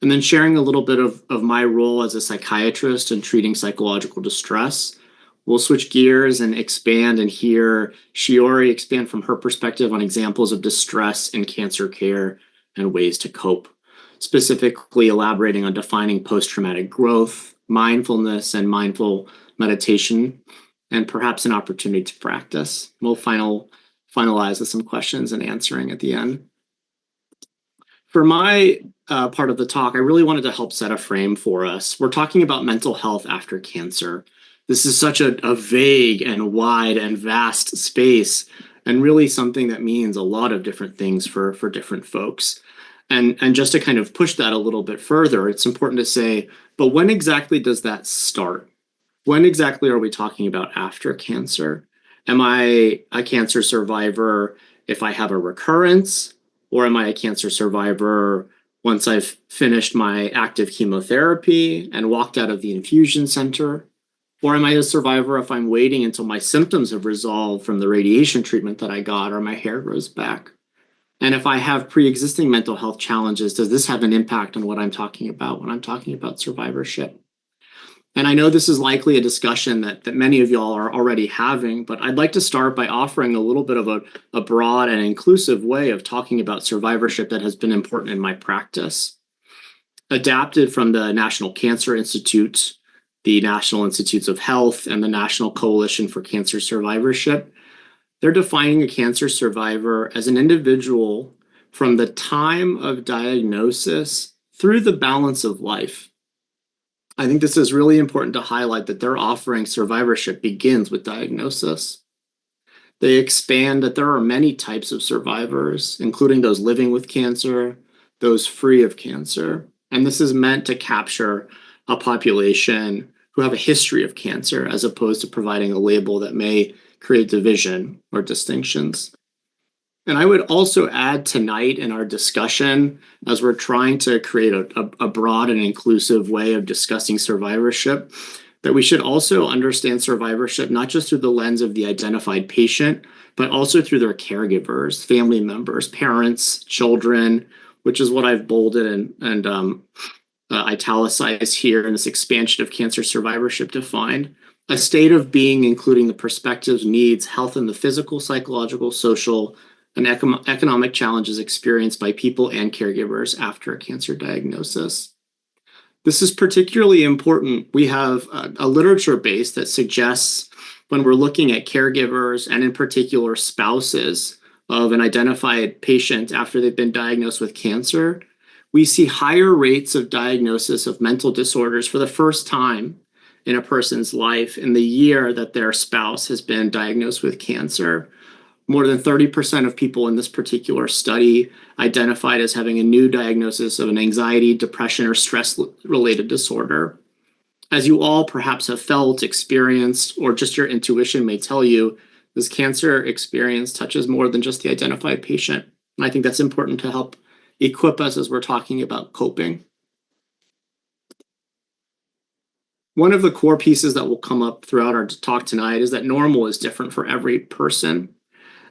and then sharing a little bit of my role as a psychiatrist in treating psychological distress. We'll switch gears and expand and hear Shiori expand from her perspective on examples of distress in cancer care and ways to cope, specifically elaborating on defining post-traumatic growth, mindfulness, and mindful meditation, and perhaps an opportunity to practice. We'll finalize with some questions and answering at the end. For my part of the talk, I really wanted to help set a frame for us. We're talking about mental health after cancer. This is such a vague and wide and vast space, and really something that means a lot of different things for different folks. And just to kind of push that a little bit further, it's important to say, but when exactly does that start? When exactly are we talking about after cancer? Am I a cancer survivor if I have a recurrence? Or am I a cancer survivor once I've finished my active chemotherapy and walked out of the infusion center? Or am I a survivor if I'm waiting until my symptoms have resolved from the radiation treatment that I got or my hair grows back? And if I have pre-existing mental health challenges, does this have an impact on what I'm talking about when I'm talking about survivorship? And I know this is likely a discussion that many of y'all are already having, but I'd like to start by offering a little bit of a broad and inclusive way of talking about survivorship that has been important in my practice. Adapted from the National Cancer Institute, the National Institutes of Health, and the National Coalition for Cancer Survivorship, they're defining a cancer survivor as an individual from the time of diagnosis through the balance of life. I think this is really important to highlight that they're offering survivorship begins with diagnosis. They expand that there are many types of survivors, including those living with cancer, those free of cancer. And this is meant to capture a population who have a history of cancer, as opposed to providing a label that may create division or distinctions. And I would also add tonight in our discussion, as we're trying to create a broad and inclusive way of discussing survivorship, that we should also understand survivorship not just through the lens of the identified patient, but also through their caregivers, family members, parents, children, which is what I've bolded and italicized here in this expansion of cancer survivorship defined. A state of being including the perspectives, needs, health in the physical, psychological, social, and economic challenges experienced by people and caregivers after a cancer diagnosis. This is particularly important. We have a literature base that suggests when we're looking at caregivers and in particular spouses of an identified patient after they've been diagnosed with cancer, we see higher rates of diagnosis of mental disorders for the first time in a person's life in the year that their spouse has been diagnosed with cancer. More than 30% of people in this particular study identified as having a new diagnosis of an anxiety, depression, or stress-related disorder. As you all perhaps have felt, experienced, or just your intuition may tell you, this cancer experience touches more than just the identified patient. And I think that's important to help equip us as we're talking about coping. One of the core pieces that will come up throughout our talk tonight is that normal is different for every person.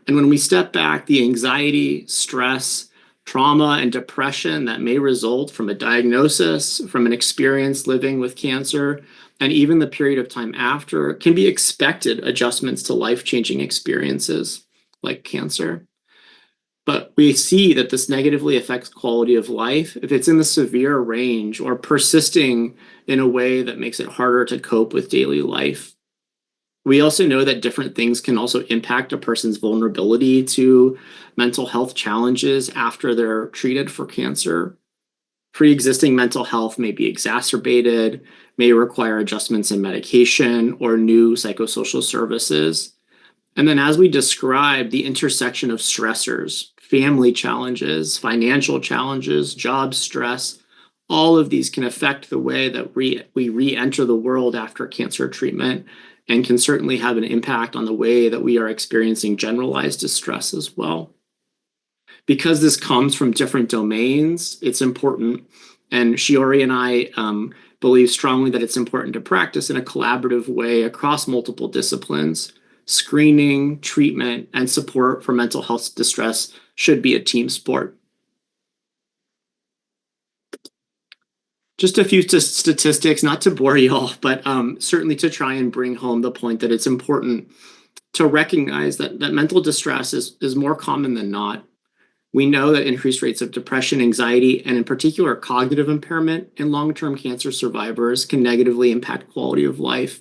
And when we step back, the anxiety, stress, trauma, and depression that may result from a diagnosis, from an experience living with cancer, and even the period of time after can be expected adjustments to life-changing experiences like cancer. But we see that this negatively affects quality of life if it's in the severe range or persisting in a way that makes it harder to cope with daily life. We also know that different things can also impact a person's vulnerability to mental health challenges after they're treated for cancer. Pre-existing mental health may be exacerbated, may require adjustments in medication or new psychosocial services. And then as we described, the intersection of stressors, family challenges, financial challenges, job stress, all of these can affect the way that we re-enter the world after cancer treatment and can certainly have an impact on the way that we are experiencing generalized distress as well. Because this comes from different domains, it's important, and Shiori and I believe strongly that it's important to practice in a collaborative way across multiple disciplines. Screening, treatment, and support for mental health distress should be a team sport. Just a few statistics, not to bore you all, but certainly to try and bring home the point that it's important to recognize that mental distress is more common than not. We know that increased rates of depression, anxiety, and in particular cognitive impairment in long-term cancer survivors can negatively impact quality of life.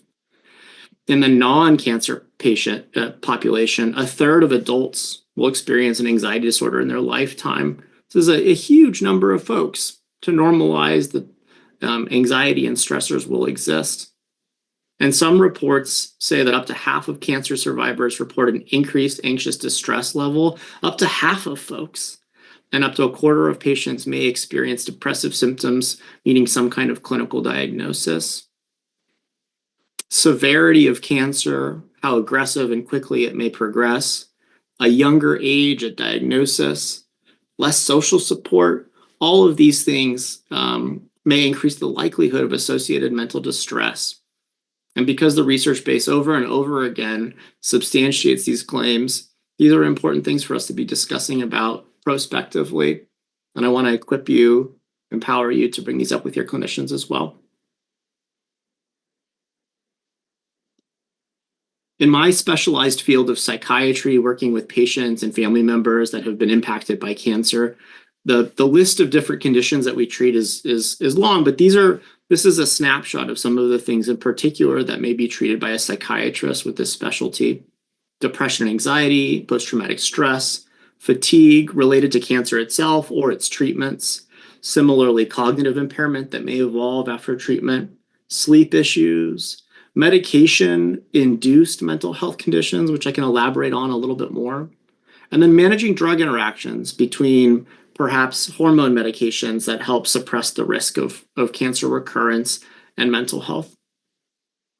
In the non-cancer patient population, a third of adults will experience an anxiety disorder in their lifetime. This is a huge number of folks. To normalize that anxiety and stressors will exist. And some reports say that up to half of cancer survivors report an increased anxious distress level, up to half of folks. And up to a quarter of patients may experience depressive symptoms, needing some kind of clinical diagnosis. Severity of cancer, how aggressive and quickly it may progress, a younger age at diagnosis, less social support, all of these things may increase the likelihood of associated mental distress. And because the research base over and over again substantiates these claims, these are important things for us to be discussing about prospectively. And I want to equip you, empower you to bring these up with your clinicians as well. In my specialized field of psychiatry, working with patients and family members that have been impacted by cancer, the list of different conditions that we treat is long, but this is a snapshot of some of the things in particular that may be treated by a psychiatrist with this specialty. Depression and anxiety, post-traumatic stress, fatigue related to cancer itself or its treatments, similarly cognitive impairment that may evolve after treatment, sleep issues, medication-induced mental health conditions, which I can elaborate on a little bit more, and then managing drug interactions between perhaps hormone medications that help suppress the risk of cancer recurrence and mental health.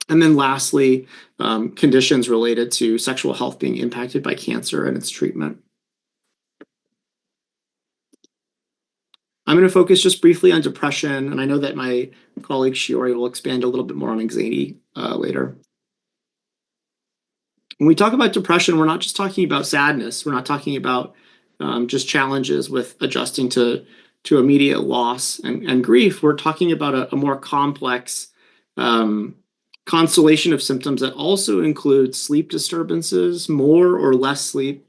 And then lastly, conditions related to sexual health being impacted by cancer and its treatment. I'm going to focus just briefly on depression, and I know that my colleague Shiori will expand a little bit more on anxiety later. When we talk about depression, we're not just talking about sadness. We're not talking about just challenges with adjusting to immediate loss and grief. We're talking about a more complex constellation of symptoms that also include sleep disturbances, more or less sleep,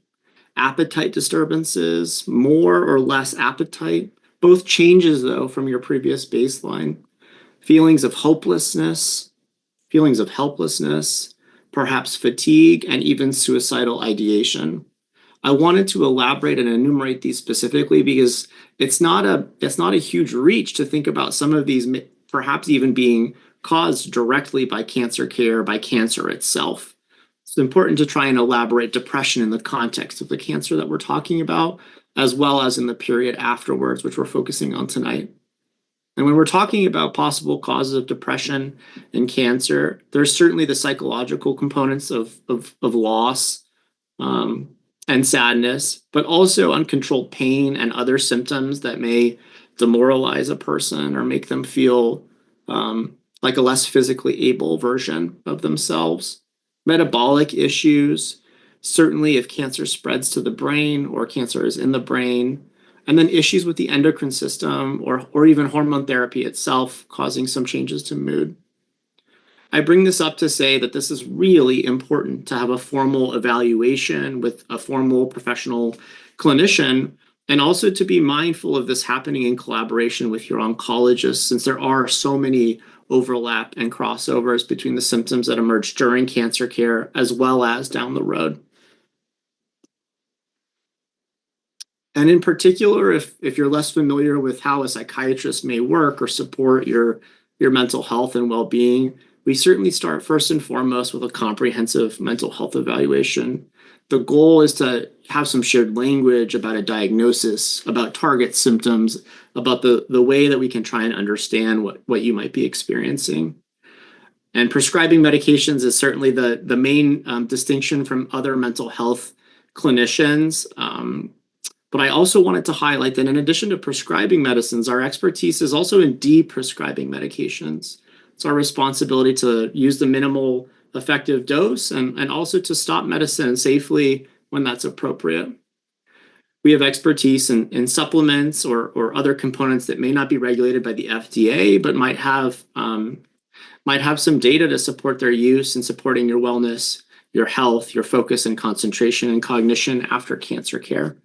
appetite disturbances, more or less appetite, both changes though from your previous baseline, feelings of hopelessness, feelings of helplessness, perhaps fatigue, and even suicidal ideation. I wanted to elaborate and enumerate these specifically because it's not a huge reach to think about some of these perhaps even being caused directly by cancer care, by cancer itself. It's important to try and elaborate depression in the context of the cancer that we're talking about, as well as in the period afterwards, which we're focusing on tonight. And when we're talking about possible causes of depression and cancer, there's certainly the psychological components of loss and sadness, but also uncontrolled pain and other symptoms that may demoralize a person or make them feel like a less physically able version of themselves. Metabolic issues, certainly if cancer spreads to the brain or cancer is in the brain, and then issues with the endocrine system or even hormone therapy itself causing some changes to mood. I bring this up to say that this is really important to have a formal evaluation with a formal professional clinician, and also to be mindful of this happening in collaboration with your oncologist, since there are so many overlap and crossovers between the symptoms that emerge during cancer care as well as down the road. And in particular, if you're less familiar with how a psychiatrist may work or support your mental health and well-being, we certainly start first and foremost with a comprehensive mental health evaluation. The goal is to have some shared language about a diagnosis, about target symptoms, about the way that we can try and understand what you might be experiencing. And prescribing medications is certainly the main distinction from other mental health clinicians. But I also wanted to highlight that in addition to prescribing medicines, our expertise is also in de-prescribing medications. It's our responsibility to use the minimal effective dose and also to stop medicine safely when that's appropriate. We have expertise in supplements or other components that may not be regulated by the FDA, but might have some data to support their use and supporting your wellness, your health, your focus and concentration and cognition after cancer care.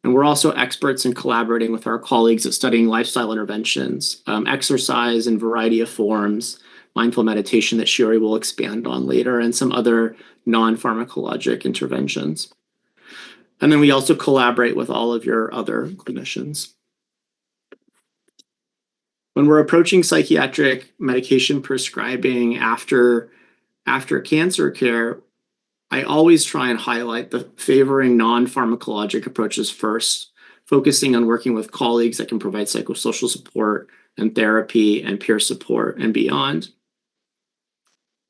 And we're also experts in collaborating with our colleagues at studying lifestyle interventions, exercise in a variety of forms, mindful meditation that Shiori will expand on later, and some other non-pharmacologic interventions. And then we also collaborate with all of your other clinicians. When we're approaching psychiatric medication prescribing after cancer care, I always try and highlight the favoring non-pharmacologic approaches first, focusing on working with colleagues that can provide psychosocial support and therapy and peer support and beyond.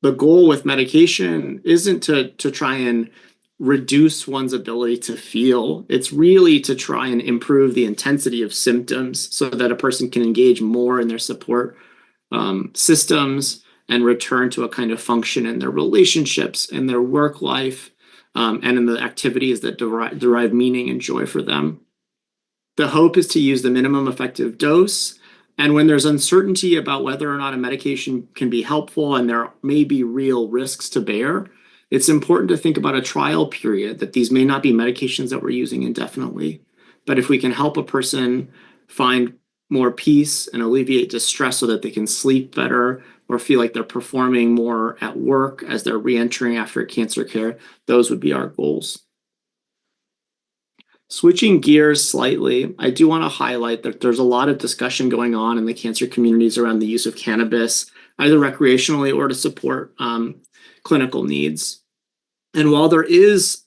The goal with medication isn't to try and reduce one's ability to feel. It's really to try and improve the intensity of symptoms so that a person can engage more in their support systems and return to a kind of function in their relationships, in their work life, and in the activities that derive meaning and joy for them. The hope is to use the minimum effective dose. And when there's uncertainty about whether or not a medication can be helpful and there may be real risks to bear, it's important to think about a trial period, that these may not be medications that we're using indefinitely. But if we can help a person find more peace and alleviate distress so that they can sleep better or feel like they're performing more at work as they're reentering after cancer care, those would be our goals. Switching gears slightly, I do want to highlight that there's a lot of discussion going on in the cancer communities around the use of cannabis, either recreationally or to support clinical needs. And while there is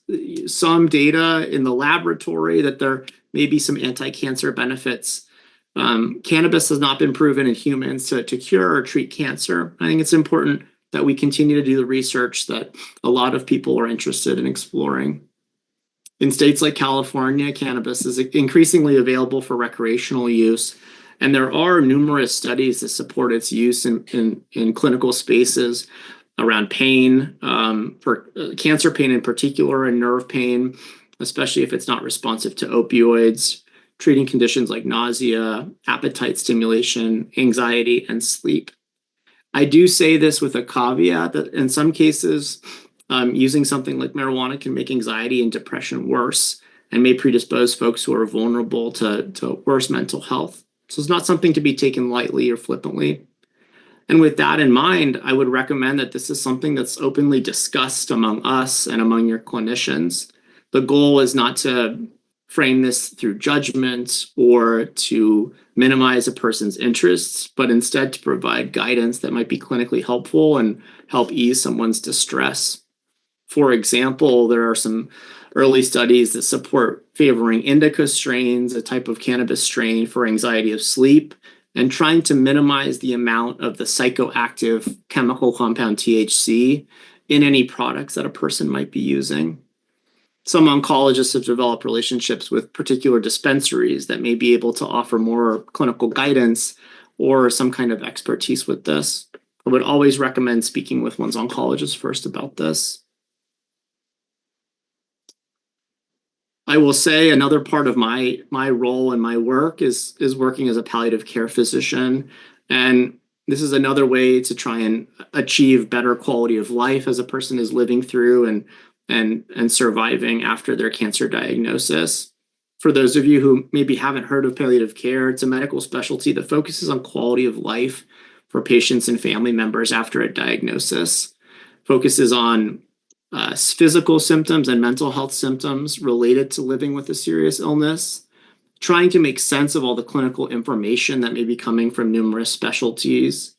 some data in the laboratory that there may be some anti-cancer benefits, cannabis has not been proven in humans to cure or treat cancer. I think it's important that we continue to do the research that a lot of people are interested in exploring. In states like California, cannabis is increasingly available for recreational use, and there are numerous studies that support its use in clinical spaces around pain, for cancer pain in particular, and nerve pain, especially if it's not responsive to opioids, treating conditions like nausea, appetite stimulation, anxiety, and sleep. I do say this with a caveat that in some cases, using something like marijuana can make anxiety and depression worse and may predispose folks who are vulnerable to worse mental health. So it's not something to be taken lightly or flippantly. And with that in mind, I would recommend that this is something that's openly discussed among us and among your clinicians. The goal is not to frame this through judgment or to minimize a person's interests, but instead to provide guidance that might be clinically helpful and help ease someone's distress. For example, there are some early studies that support favoring indica strains, a type of cannabis strain for anxiety of sleep, and trying to minimize the amount of the psychoactive chemical compound THC in any products that a person might be using. Some oncologists have developed relationships with particular dispensaries that may be able to offer more clinical guidance or some kind of expertise with this. I would always recommend speaking with one's oncologist first about this. I will say another part of my role and my work is working as a palliative care physician. And this is another way to try and achieve better quality of life as a person is living through and surviving after their cancer diagnosis. For those of you who maybe haven't heard of palliative care, it's a medical specialty that focuses on quality of life for patients and family members after a diagnosis, focuses on physical symptoms and mental health symptoms related to living with a serious illness, trying to make sense of all the clinical information that may be coming from numerous specialties,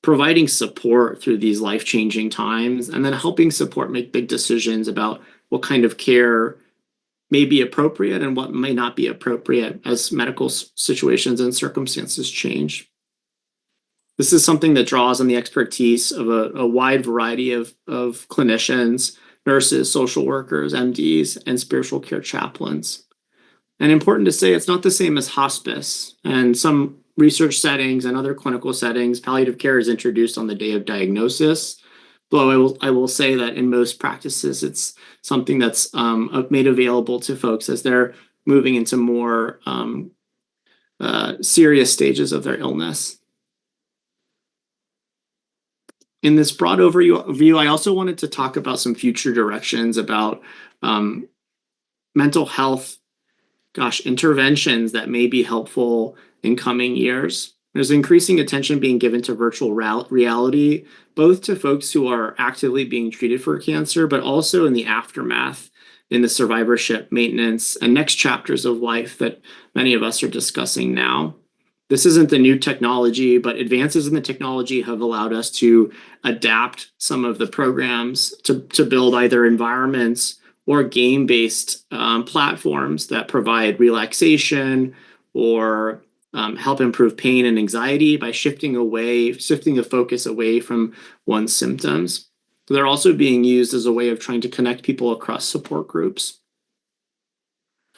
providing support through these life-changing times, and then helping support make big decisions about what kind of care may be appropriate and what may not be appropriate as medical situations and circumstances change. This is something that draws on the expertise of a wide variety of clinicians, nurses, social workers, MDs, and spiritual care chaplains. And important to say, it's not the same as hospice. And some research settings and other clinical settings, palliative care is introduced on the day of diagnosis. Though I will say that in most practices, it's something that's made available to folks as they're moving into more serious stages of their illness. In this broad overview, I also wanted to talk about some future directions about mental health, interventions that may be helpful in coming years. There's increasing attention being given to virtual reality, both to folks who are actively being treated for cancer, but also in the aftermath, in the survivorship, maintenance, and next chapters of life that many of us are discussing now. This isn't the new technology, but advances in the technology have allowed us to adapt some of the programs to build either environments or game-based platforms that provide relaxation or help improve pain and anxiety by shifting the focus away from one's symptoms. They're also being used as a way of trying to connect people across support groups.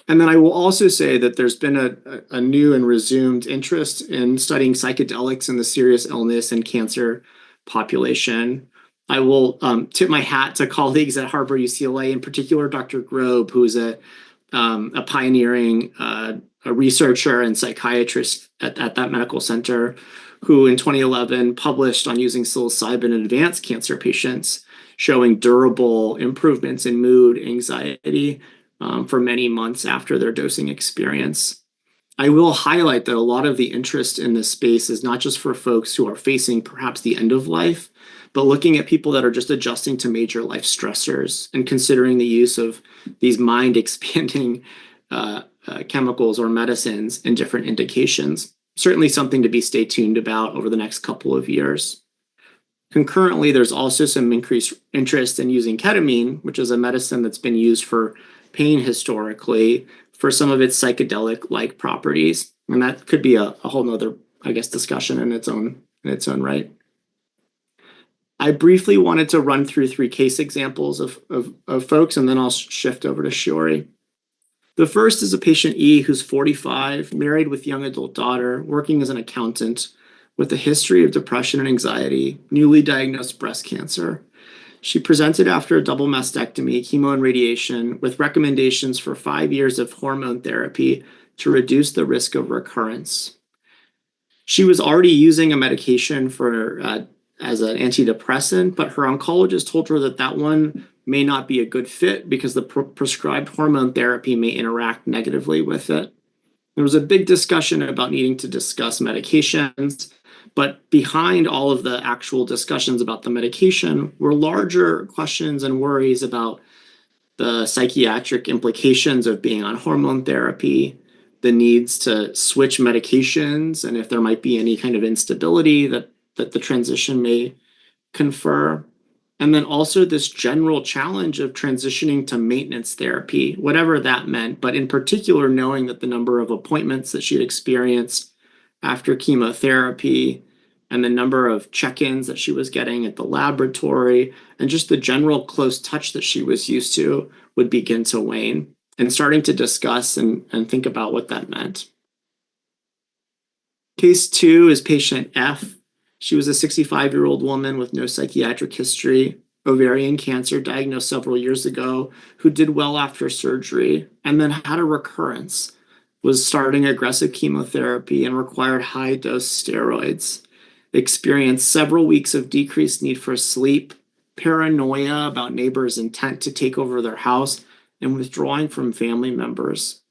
And then I will also say that there's been a new and resumed interest in studying psychedelics in the serious illness and cancer population. I will tip my hat to colleagues at Harbor UCLA, in particular Dr. Grobe, who's a pioneering a researcher and psychiatrist at that medical center, who in 2011 published on using psilocybin in advanced cancer patients, showing durable improvements in mood, anxiety, for many months after their dosing experience. I will highlight that a lot of the interest in this space is not just for folks who are facing perhaps the end of life, but looking at people that are just adjusting to major life stressors and considering the use of these mind-expanding chemicals or medicines in different indications. Certainly something to stay tuned about over the next couple of years. Concurrently, there's also some increased interest in using ketamine, which is a medicine that's been used for pain historically, for some of its psychedelic-like properties. And that could be a whole nother, discussion in its own right. I briefly wanted to run through 3 case examples of folks, and then I'll shift over to Shiori. The first is a patient E who's 45, married with young adult daughter, working as an accountant, with a history of depression and anxiety, newly diagnosed breast cancer. She presented after a double mastectomy, chemo and radiation, with recommendations for 5 years of hormone therapy to reduce the risk of recurrence. She was already using a medication as an antidepressant, but her oncologist told her that one may not be a good fit because the prescribed hormone therapy may interact negatively with it. There was a big discussion about needing to discuss medications, but behind all of the actual discussions about the medication were larger questions and worries about the psychiatric implications of being on hormone therapy, the needs to switch medications, and if there might be any kind of instability that the transition may confer. And then also this general challenge of transitioning to maintenance therapy, whatever that meant, but in particular, knowing that the number of appointments that she'd experienced after chemotherapy and the number of check-ins that she was getting at the laboratory and just the general close touch that she was used to would begin to wane, and starting to discuss and think about what that meant. Case 2 is patient F. She was a 65-year-old woman with no psychiatric history, ovarian cancer diagnosed several years ago, who did well after surgery and then had a recurrence, was starting aggressive chemotherapy and required high-dose steroids, experienced several weeks of decreased need for sleep, paranoia about neighbors' intent to take over their house, and withdrawing from family members.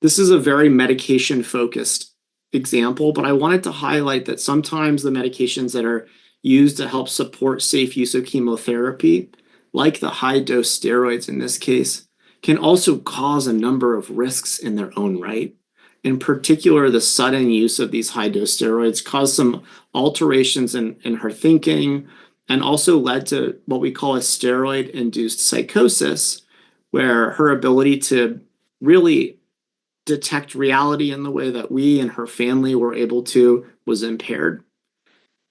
This is a very medication-focused example, but I wanted to highlight that sometimes the medications that are used to help support safe use of chemotherapy, like the high-dose steroids in this case, can also cause a number of risks in their own right. In particular, the sudden use of these high-dose steroids caused some alterations in her thinking and also led to what we call a steroid-induced psychosis, where her ability to really detect reality in the way that we and her family were able to was impaired.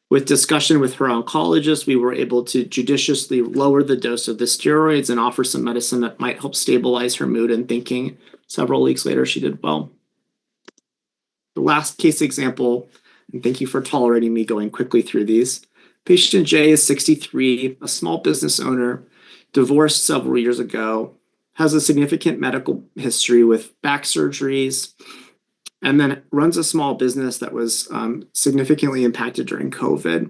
With discussion with her oncologist, we were able to judiciously lower the dose of the steroids and offer some medicine that might help stabilize her mood and thinking. Several weeks later, she did well. The last case example, and thank you for tolerating me going quickly through these. Patient J is 63, a small business owner, divorced several years ago, has a significant medical history with back surgeries, and then runs a small business that was significantly impacted during COVID,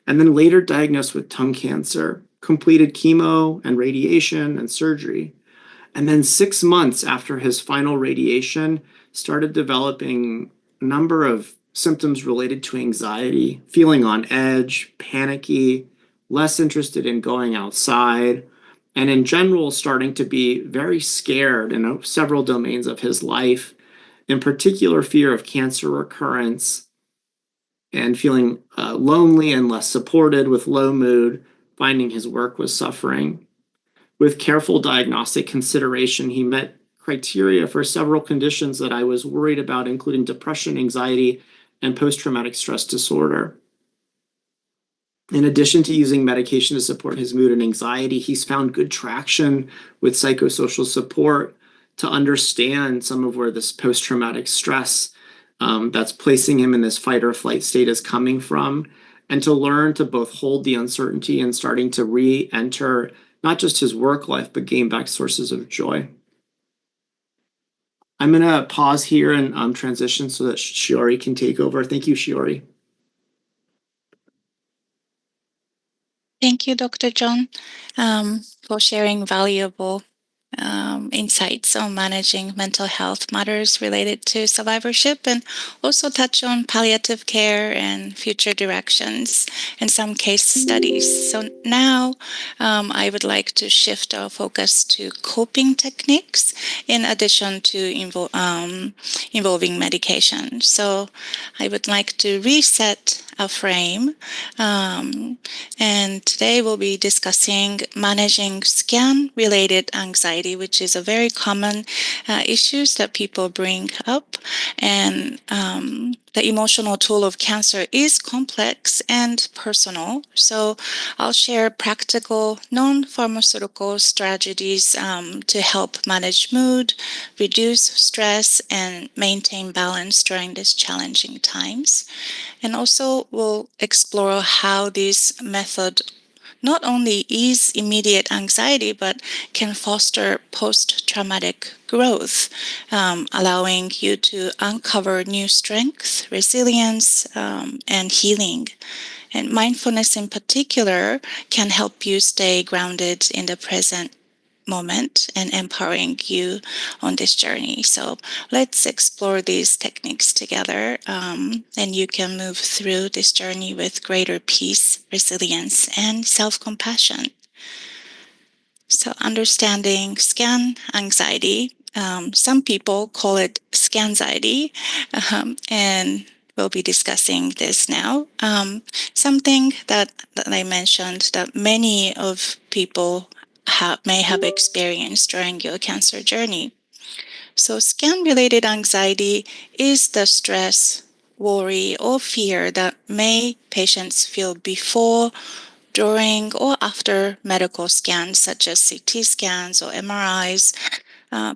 and then later diagnosed with tongue cancer, completed chemo and radiation and surgery. And then 6 months after his final radiation, started developing a number of symptoms related to anxiety, feeling on edge, panicky, less interested in going outside, and in general, starting to be very scared in several domains of his life, in particular, fear of cancer recurrence, and feeling lonely and less supported with low mood, finding his work was suffering. With careful diagnostic consideration, he met criteria for several conditions that I was worried about, including depression, anxiety, and post-traumatic stress disorder. In addition to using medication to support his mood and anxiety, he's found good traction with psychosocial support to understand some of where this post-traumatic stress that's placing him in this fight or flight state is coming from, and to learn to both hold the uncertainty and starting to re-enter not just his work life, but gain back sources of joy. I'm going to pause here and transition so that Shiori can take over. Thank you, Shiori. Thank you, Dr. John, for sharing valuable insights on managing mental health matters related to survivorship, and also touch on palliative care and future directions and some case studies. So now I would like to shift our focus to coping techniques in addition to involving medication. So I would like to reset a frame, and today we'll be discussing managing scan-related anxiety, which is a very common issues that people bring up. And the emotional toll of cancer is complex and personal. So I'll share practical non-pharmaceutical strategies to help manage mood, reduce stress, and maintain balance during these challenging times. And also we'll explore how this method not only ease immediate anxiety, but can foster post-traumatic growth, allowing you to uncover new strength, resilience, and healing. And mindfulness in particular can help you stay grounded in the present moment and empowering you on this journey. So let's explore these techniques together, and you can move through this journey with greater peace, resilience, and self-compassion. So understanding scan anxiety, some people call it scanxiety, and we'll be discussing this now. Something that I mentioned that many of people may have experienced during your cancer journey. So scan-related anxiety is the stress, worry, or fear that patients feel before, during, or after medical scans, such as CT scans or MRIs,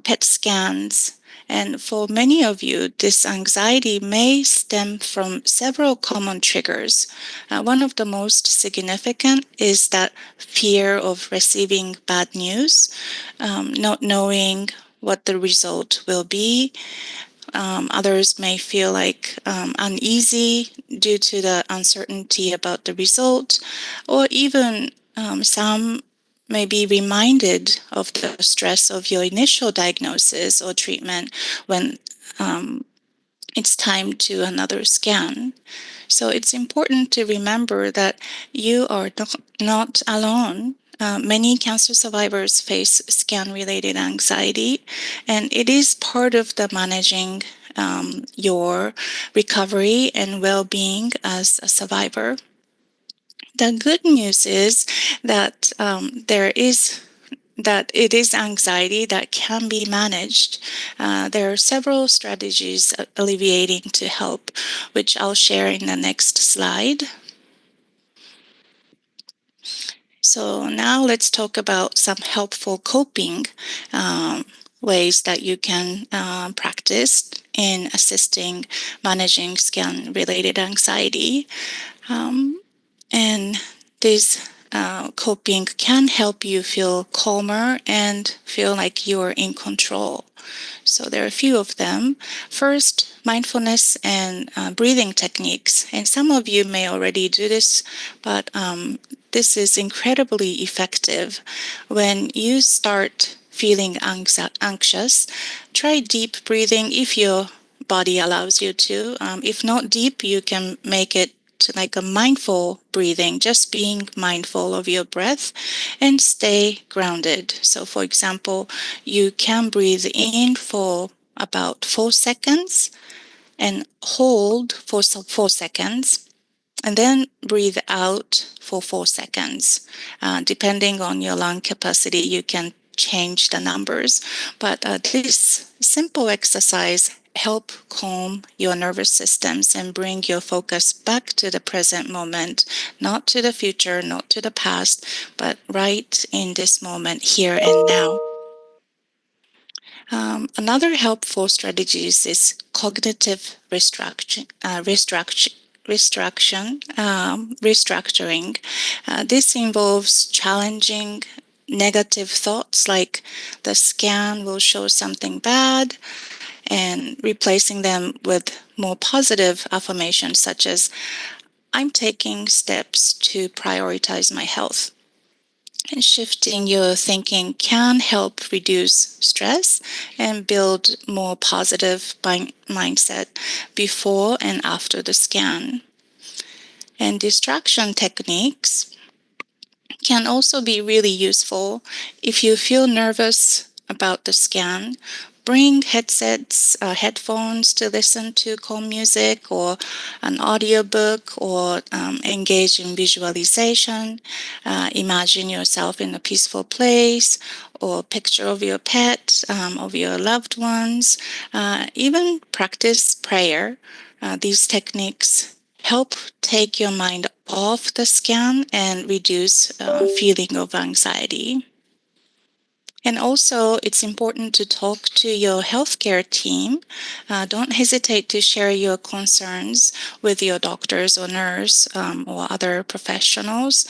PET scans. And for many of you, this anxiety may stem from several common triggers. One of the most significant is that fear of receiving bad news, not knowing what the result will be. Others may feel like uneasy due to the uncertainty about the result, or even some may be reminded of the stress of your initial diagnosis or treatment when it's time to another scan. So it's important to remember that you are not alone. Many cancer survivors face scan-related anxiety, and it is part of the managing your recovery and well-being as a survivor. The good news is that it is anxiety that can be managed. There are several strategies alleviating to help, which I'll share in the next slide. So now let's talk about some helpful coping ways that you can practice in assisting managing scan-related anxiety. And these coping can help you feel calmer and feel like you're in control. So there are a few of them. First, mindfulness and breathing techniques. And some of you may already do this, but this is incredibly effective. When you start feeling anxious, try deep breathing if your body allows you to. If not deep, you can make it like a mindful breathing, just being mindful of your breath and stay grounded. So for example, you can breathe in for about 4 seconds and hold for 4 seconds, and then breathe out for 4 seconds. Depending on your lung capacity, you can change the numbers, but this simple exercise help calm your nervous systems and bring your focus back to the present moment, not to the future, not to the past, but right in this moment, here and now. Another helpful strategy is cognitive restructuring. This involves challenging negative thoughts like the scan will show something bad and replacing them with more positive affirmations such as I'm taking steps to prioritize my health. And shifting your thinking can help reduce stress and build more positive mindset before and after the scan. And distraction techniques can also be really useful. If you feel nervous about the scan, bring headphones to listen to calm music or an audiobook, or engage in visualization. Imagine yourself in a peaceful place, or picture of your pet, of your loved ones. Even practice prayer. These techniques help take your mind off the scan and reduce feeling of anxiety. And also, it's important to talk to your healthcare team. Don't hesitate to share your concerns with your doctors or nurse or other professionals.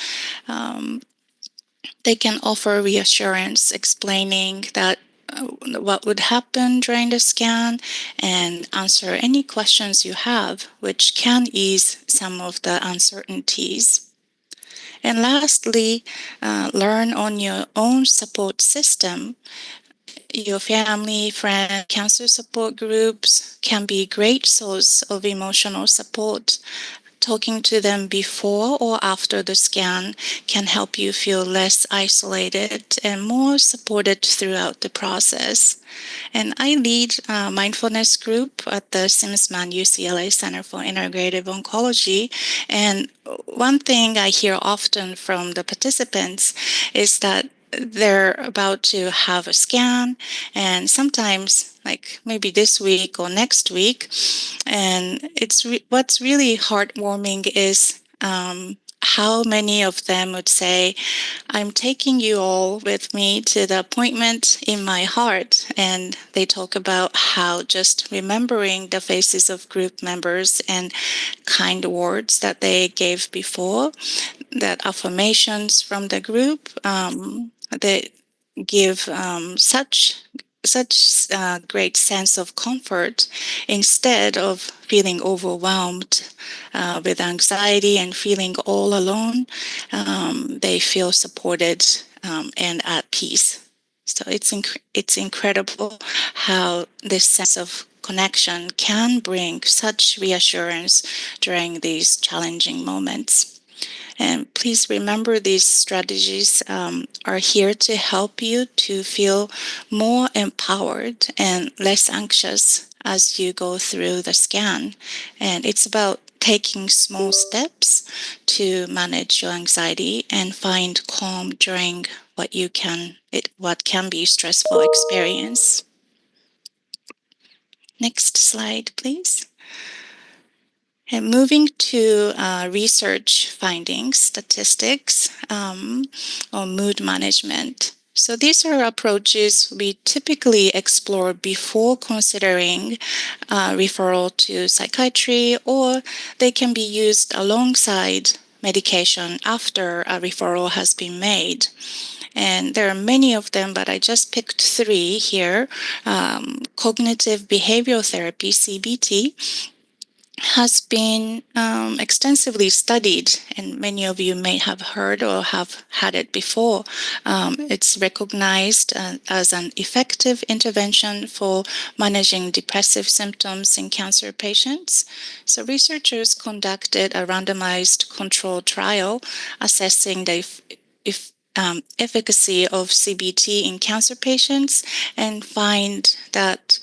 They can offer reassurance, explaining that what would happen during the scan and answer any questions you have, which can ease some of the uncertainties. And lastly, learn on your own support system. Your family, friend, cancer support groups can be a great source of emotional support. Talking to them before or after the scan can help you feel less isolated and more supported throughout the process. And I lead a mindfulness group at the SimmsMann UCLA Center for Integrative Oncology. And one thing I hear often from the participants is that they're about to have a scan, and sometimes like maybe this week or next week. And what's really heartwarming is how many of them would say, I'm taking you all with me to the appointment in my heart. And they talk about how just remembering the faces of group members and kind words that they gave before, that affirmations from the group, they give such great sense of comfort instead of feeling overwhelmed with anxiety and feeling all alone. They feel supported and at peace. So it's incredible how this sense of connection can bring such reassurance during these challenging moments. And please remember, these strategies are here to help you to feel more empowered and less anxious as you go through the scan. And it's about taking small steps to manage your anxiety and find calm during what can be stressful experience. Next slide, please. And moving to research findings, statistics, on mood management. So these are approaches we typically explore before considering referral to psychiatry, or they can be used alongside medication after a referral has been made. And there are many of them, but I just picked 3 here. Cognitive behavioral therapy, CBT, has been extensively studied, and many of you may have heard or have had it before. It's recognized as an effective intervention for managing depressive symptoms in cancer patients. So researchers conducted a randomized controlled trial assessing the efficacy of CBT in cancer patients, and found that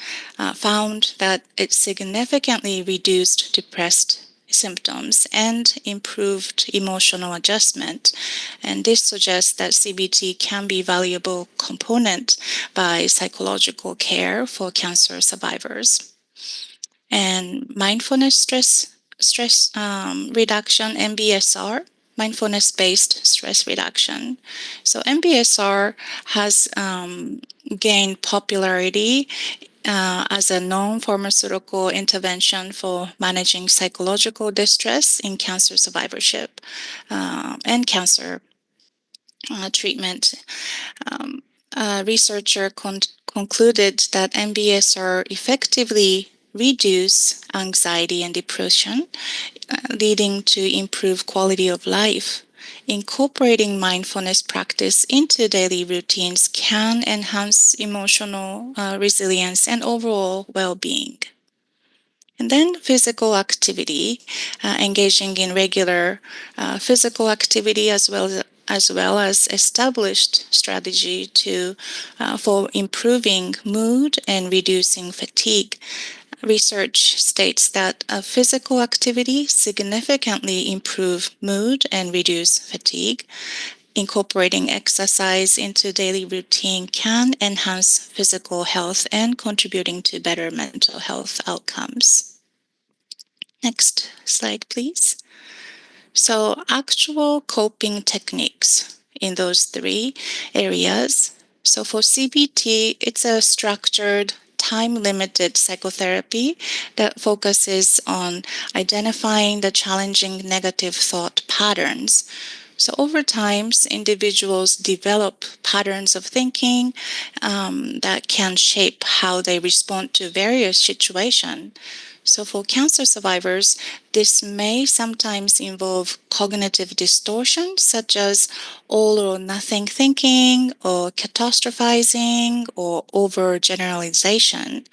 it significantly reduced depressed symptoms and improved emotional adjustment. And this suggests that CBT can be a valuable component by psychological care for cancer survivors. And mindfulness stress reduction, MBSR, mindfulness-based stress reduction. So MBSR has gained popularity as a non-pharmaceutical intervention for managing psychological distress in cancer survivorship and cancer treatment. A researcher concluded that MBSR effectively reduce anxiety and depression, leading to improved quality of life. Incorporating mindfulness practice into daily routines can enhance emotional resilience and overall well-being. And then physical activity, engaging in regular physical activity as well as established strategy for improving mood and reducing fatigue. Research states that physical activity significantly improves mood and reduce fatigue. Incorporating exercise into daily routine can enhance physical health and contributing to better mental health outcomes. Next slide, please. So actual coping techniques in those 3 areas. So for CBT, it's a structured, time-limited psychotherapy that focuses on identifying the challenging negative thought patterns. So over time, individuals develop patterns of thinking that can shape how they respond to various situations. So for cancer survivors, this may sometimes involve cognitive distortion, such as all or nothing thinking, or catastrophizing, or overgeneralization.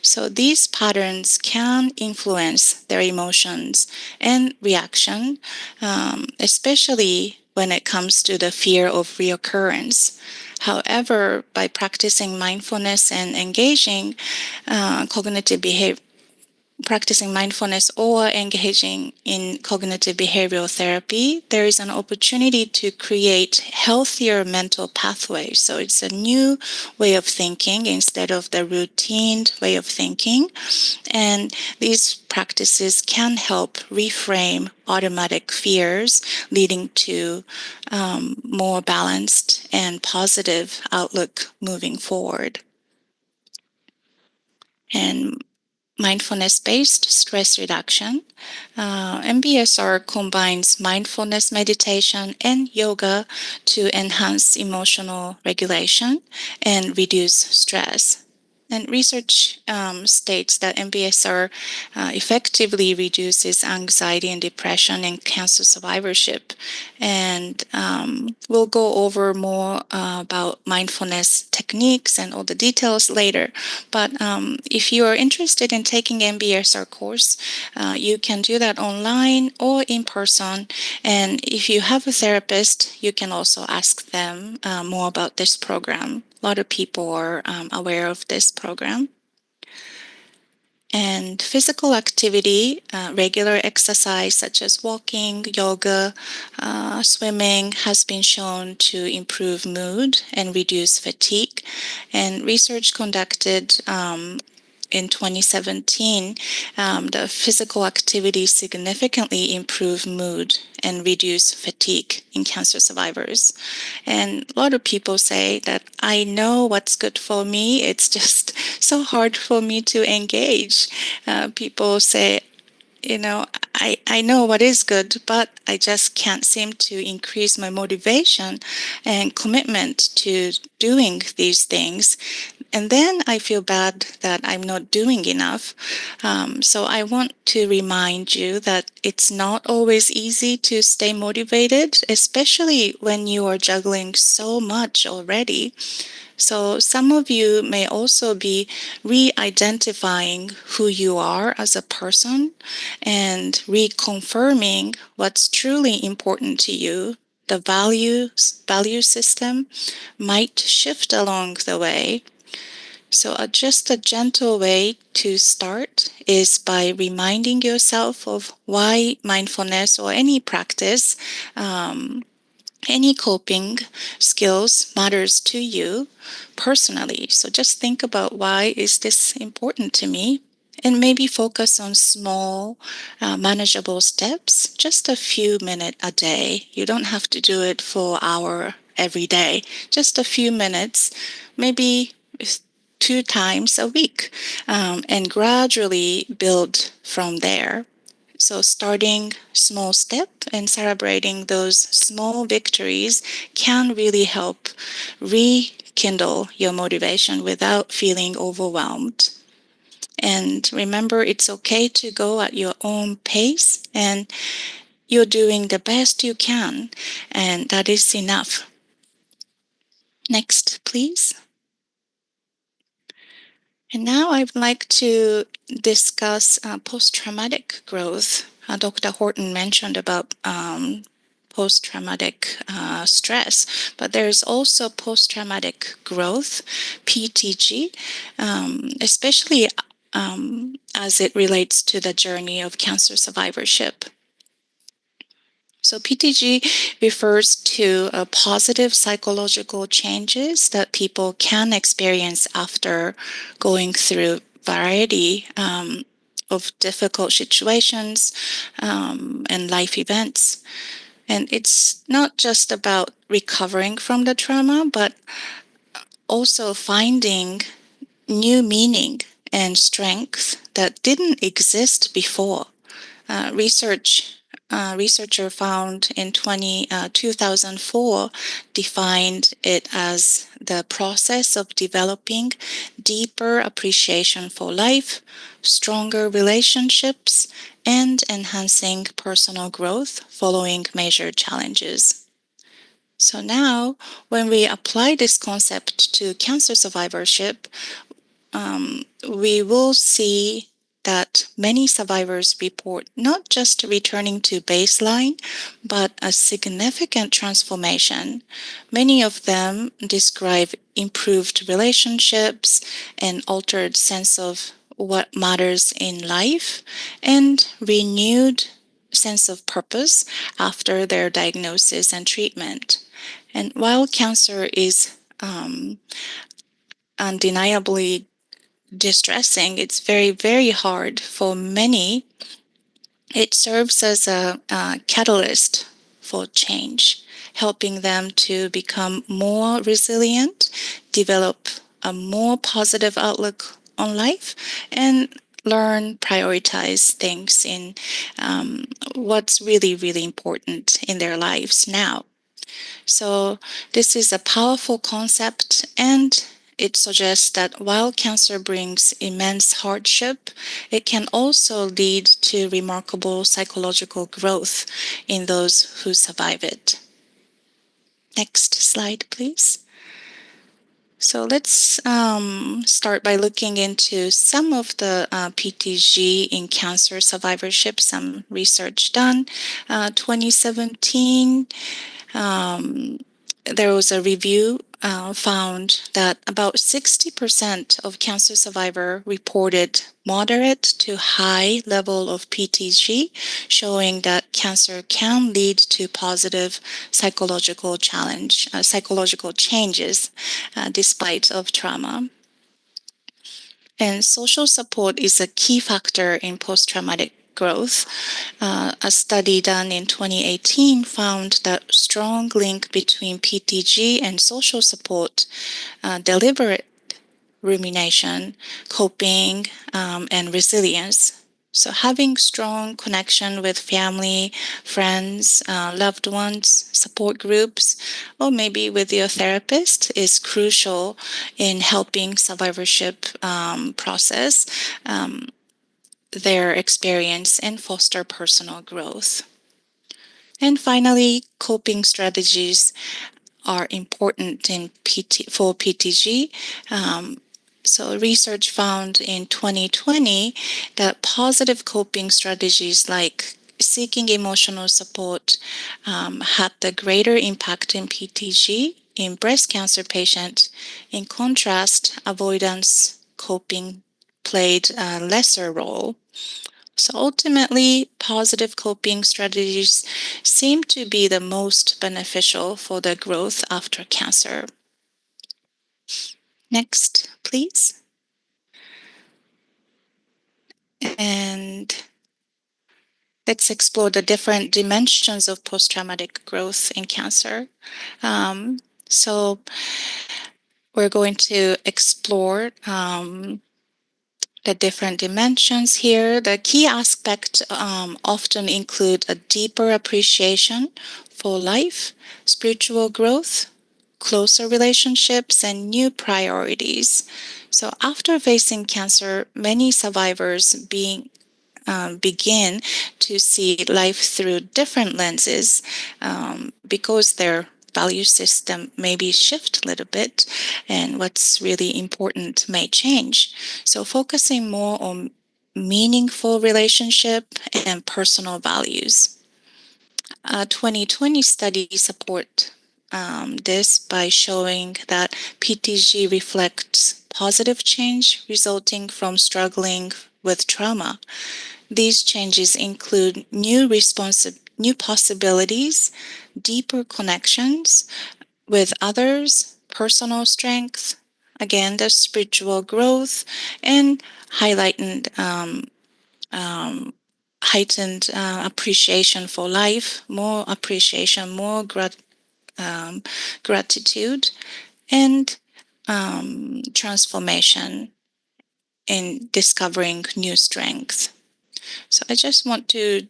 So these patterns can influence their emotions and reaction, especially when it comes to the fear of reoccurrence. However, by practicing mindfulness and engaging practicing mindfulness or engaging in cognitive behavioral therapy, there is an opportunity to create healthier mental pathways. So it's a new way of thinking instead of the routine way of thinking. And these practices can help reframe automatic fears, leading to more balanced and positive outlook moving forward. And mindfulness-based stress reduction. MBSR combines mindfulness meditation and yoga to enhance emotional regulation and reduce stress. And research states that MBSR effectively reduces anxiety and depression in cancer survivorship. And we'll go over more about mindfulness techniques and all the details later. But if you are interested in taking MBSR course, you can do that online or in person. And if you have a therapist, you can also ask them more about this program. A lot of people are aware of this program. And physical activity, regular exercise such as walking, yoga, swimming has been shown to improve mood and reduce fatigue. And research conducted in 2017, the physical activity significantly improved mood and reduced fatigue in cancer survivors. And a lot of people say that I know what's good for me. It's just so hard for me to engage. People say, I know what is good, but I just can't seem to increase my motivation and commitment to doing these things. And then I feel bad that I'm not doing enough. So I want to remind you that it's not always easy to stay motivated, especially when you are juggling so much already. So some of you may also be re-identifying who you are as a person and reconfirming what's truly important to you. The value system might shift along the way. So just a gentle way to start is by reminding yourself of why mindfulness or any practice, any coping skills matters to you personally. So just think about, why is this important to me? And maybe focus on small, manageable steps, just a few minutes a day. You don't have to do it for an hour every day, just a few minutes, maybe 2 times a week, and gradually build from there. So starting small step and celebrating those small victories can really help rekindle your motivation without feeling overwhelmed. And remember, it's okay to go at your own pace, and you're doing the best you can, and that is enough. Next, please. And now I'd like to discuss post-traumatic growth. Dr. Horton mentioned about post-traumatic stress, but there's also post-traumatic growth, PTG, especially as it relates to the journey of cancer survivorship. So PTG refers to positive psychological changes that people can experience after going through variety of difficult situations and life events. And it's not just about recovering from the trauma, but also finding new meaning and strength that didn't exist before. Researcher found in 2004 defined it as the process of developing deeper appreciation for life, stronger relationships, and enhancing personal growth following major challenges. So now, when we apply this concept to cancer survivorship, we will see that many survivors report not just returning to baseline, but a significant transformation. Many of them describe improved relationships, an altered sense of what matters in life, and renewed sense of purpose after their diagnosis and treatment. And while cancer is undeniably distressing, it's very, very hard for many, it serves as a catalyst for change, helping them to become more resilient, develop a more positive outlook on life, and learn, prioritize things in what's really, really important in their lives now. So this is a powerful concept, and it suggests that while cancer brings immense hardship, it can also lead to remarkable psychological growth in those who survive it. Next slide, please. So let's start by looking into some of the PTG in cancer survivorship, some research done. 2017, there was a review found that about 60% of cancer survivor reported moderate to high level of PTG, showing that cancer can lead to positive psychological changes despite of trauma. And social support is a key factor in post-traumatic growth. A study done in 2018 found that strong link between PTG and social support, deliberate rumination, coping, and resilience. So having strong connection with family, friends, loved ones, support groups, or maybe with your therapist is crucial in helping survivorship process their experience and foster personal growth. And finally, coping strategies are important for PTG. So research found in 2020 that positive coping strategies like seeking emotional support had the greater impact in PTG in breast cancer patients. In contrast, avoidance coping played a lesser role. So ultimately, positive coping strategies seem to be the most beneficial for the growth after cancer. Next, please. And let's explore the different dimensions of post-traumatic growth in cancer. So we're going to explore the different dimensions here. The key aspects often include a deeper appreciation for life, spiritual growth, closer relationships, and new priorities. So after facing cancer, many survivors begin to see life through different lenses because their value system maybe shift a little bit and what's really important may change. So focusing more on meaningful relationship and personal values. A 2020 study support this by showing that PTG reflects positive change resulting from struggling with trauma. These changes include new possibilities, deeper connections with others, personal strength, again, the spiritual growth, and heightened appreciation for life, more appreciation, more gratitude, and transformation in discovering new strength. So I just want to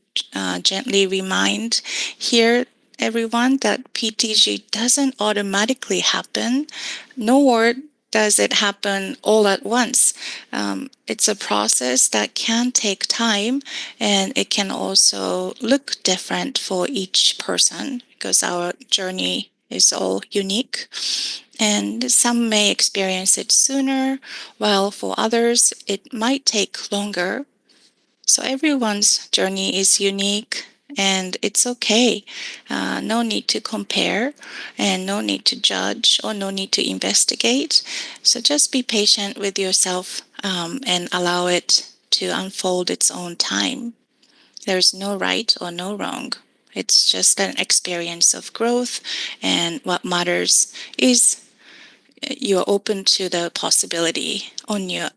gently remind here everyone that PTG doesn't automatically happen, nor does it happen all at once. It's a process that can take time, and it can also look different for each person because our journey is all unique. And some may experience it sooner, while for others it might take longer. So everyone's journey is unique and it's okay. No need to compare and no need to judge or no need to investigate. So just be patient with yourself and allow it to unfold its own time. There's no right or no wrong. It's just an experience of growth, and what matters is you're open to the possibility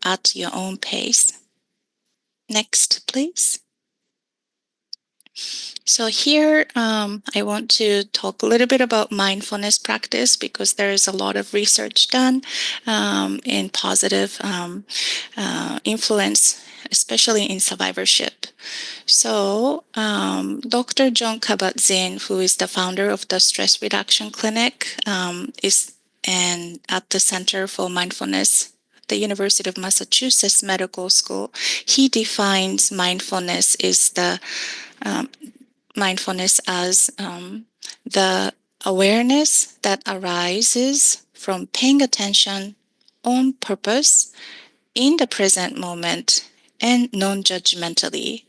at your own pace. Next, please. So here, I want to talk a little bit about mindfulness practice because there is a lot of research done in positive influence, especially in survivorship. So Dr. John Kabat-Zinn, who is the founder of the Stress Reduction Clinic, is and at the Center for Mindfulness, the University of Massachusetts Medical School, he defines mindfulness as the awareness that arises from paying attention on purpose in the present moment and non-judgmentally.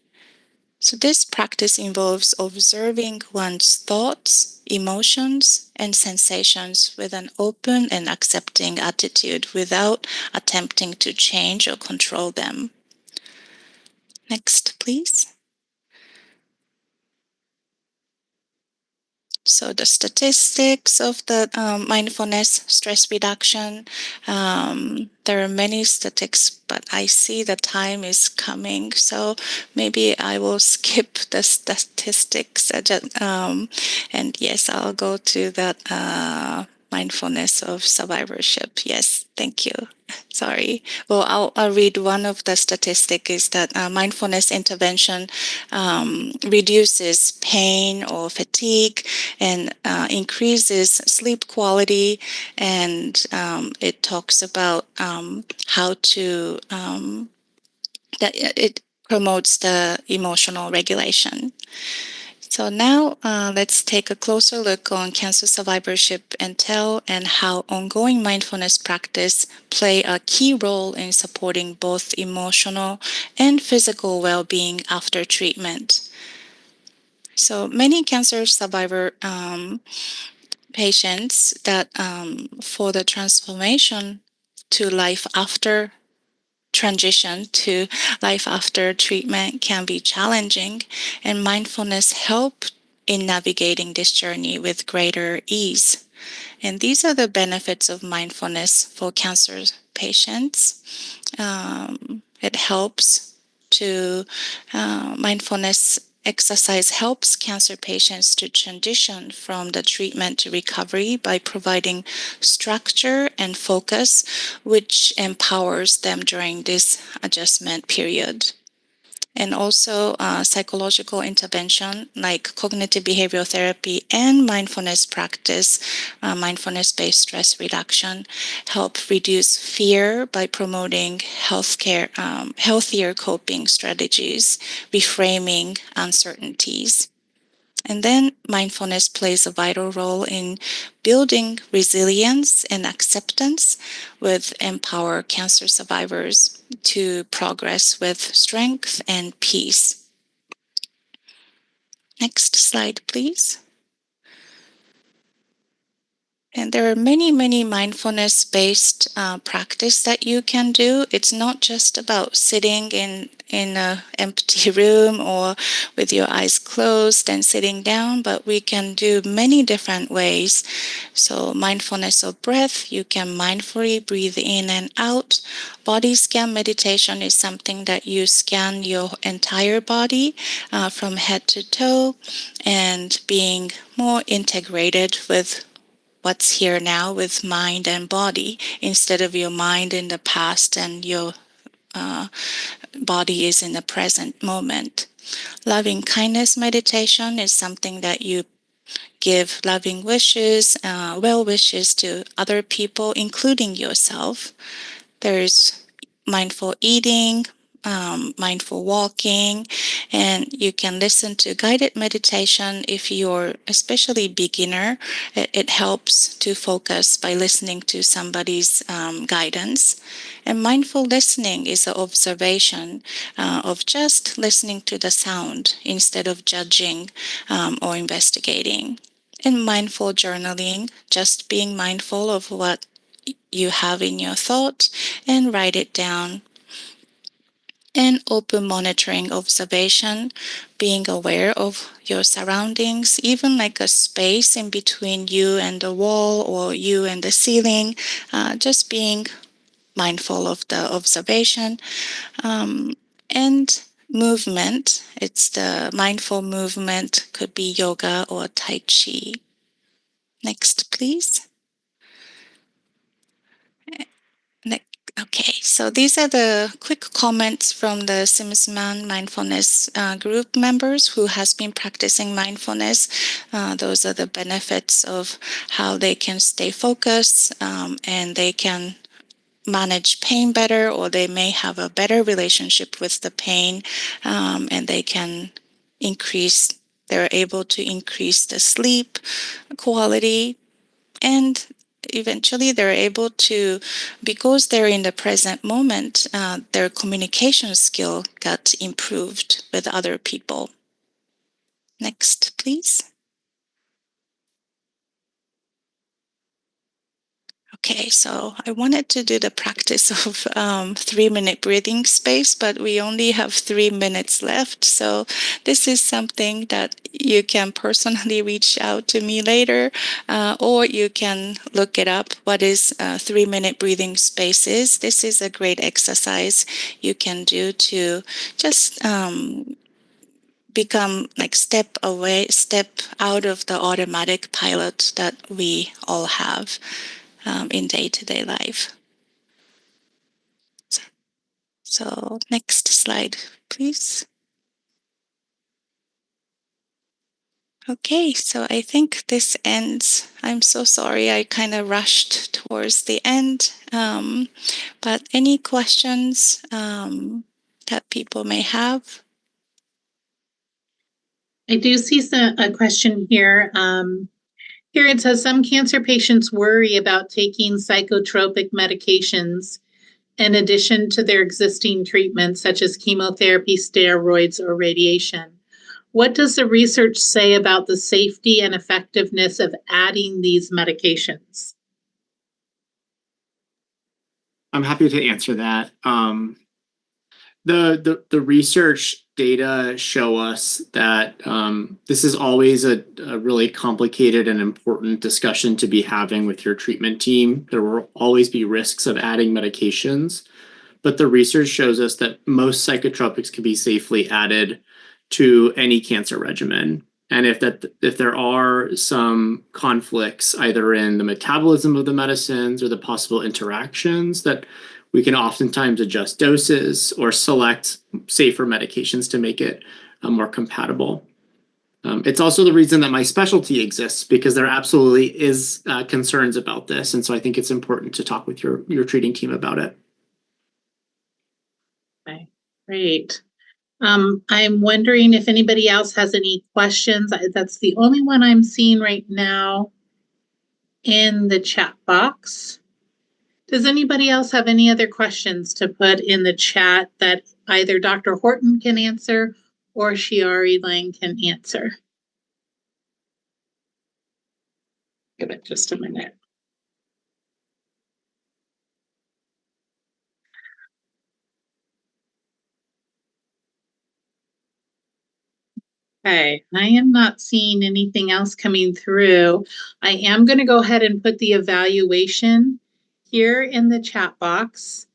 So this practice involves observing one's thoughts, emotions, and sensations with an open and accepting attitude without attempting to change or control them. Next, please. So the statistics of the mindfulness stress reduction, there are many statistics, but I see the time is coming. So maybe I will skip the statistics. And yes, I'll go to that mindfulness of survivorship. Yes, thank you. Sorry. Well, I'll read one of the statistics is that mindfulness intervention reduces pain or fatigue and increases sleep quality. And it talks about how to, that it promotes the emotional regulation. So now let's take a closer look on cancer survivorship entail and how ongoing mindfulness practice play a key role in supporting both emotional and physical well-being after treatment. So many cancer survivor patients that for the transformation to life after transition to life after treatment can be challenging, and mindfulness help in navigating this journey with greater ease. And these are the benefits of mindfulness for cancer patients. It helps to mindfulness exercise helps cancer patients to transition from the treatment to recovery by providing structure and focus, which empowers them during this adjustment period. And also psychological intervention like cognitive behavioral therapy and mindfulness practice, mindfulness-based stress reduction, help reduce fear by promoting healthier coping strategies, reframing uncertainties. And then mindfulness plays a vital role in building resilience and acceptance with empower cancer survivors to progress with strength and peace. Next slide, please. And there are many mindfulness-based practice that you can do. It's not just about sitting in an empty room or with your eyes closed and sitting down, but we can do many different ways. So mindfulness of breath, you can mindfully breathe in and out. Body scan meditation is something that you scan your entire body from head to toe and being more integrated with what's here now with mind and body instead of your mind in the past and your body is in the present moment. Loving kindness meditation is something that you give loving wishes, well wishes to other people, including yourself. There's mindful eating, mindful walking, and you can listen to guided meditation if you're especially beginner. It helps to focus by listening to somebody's guidance. And mindful listening is an observation of just listening to the sound instead of judging or investigating. And mindful journaling, just being mindful of what you have in your thought and write it down. And open monitoring observation, being aware of your surroundings, even like a space in between you and the wall or you and the ceiling, just being mindful of the observation. And movement, it's the mindful movement, could be yoga or Tai Chi. Next, please. Okay, so these are the quick comments from the SimmsMann mindfulness group members who has been practicing mindfulness. Those are the benefits of how they can stay focused and they can manage pain better, or they may have a better relationship with the pain, and they can they're able to increase the sleep quality, and eventually they're able to, because they're in the present moment, their communication skill got improved with other people. Next, please. Okay, so I wanted to do the practice of 3-minute breathing space, but we only have 3 minutes left. So this is something that you can personally reach out to me later, or you can look it up. What is 3-minute breathing space is? This is a great exercise you can do to just become like step out of the automatic pilot that we all have in day-to-day life. So next slide, please. Okay, so I think this ends. I'm so sorry, I kind of rushed towards the end. But any questions that people may have? I do see a question here. Here it says some cancer patients worry about taking psychotropic medications in addition to their existing treatments, such as chemotherapy, steroids, or radiation. What does the research say about the safety and effectiveness of adding these medications? I'm happy to answer that. The research data show us that this is always a really complicated and important discussion to be having with your treatment team. There will always be risks of adding medications, but the research shows us that most psychotropics can be safely added to any cancer regimen. And if there are some conflicts either in the metabolism of the medicines or the possible interactions, that we can oftentimes adjust doses or select safer medications to make it more compatible. It's also the reason that my specialty exists, because there absolutely is concerns about this. And so I think it's important to talk with your treating team about it. Okay, great. I'm wondering if anybody else has any questions. That's the only one I'm seeing right now in the chat box. Does anybody else have any other questions to put in the chat that either Dr. Horton can answer or Shiori Lang can answer? Give it just a minute. Okay, I am not seeing anything else coming through. I am going to go ahead and put the evaluation here in the chat box.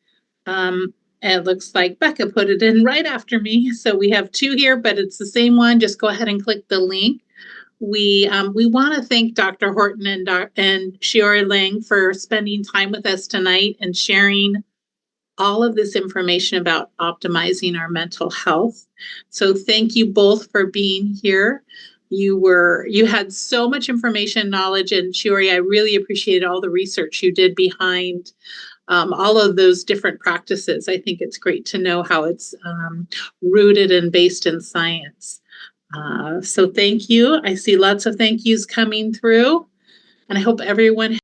It looks like Becca put it in right after me. So we have two here, but it's the same one. Just go ahead and click the link. We want to thank Dr. Horton and Shiori Lang for spending time with us tonight and sharing all of this information about optimizing our mental health. So thank you both for being here. You had so much information, knowledge, and Shiori, I really appreciated all the research you did behind all of those different practices. I think it's great to know how it's rooted and based in science. So thank you. I see lots of thank yous coming through, and I hope everyone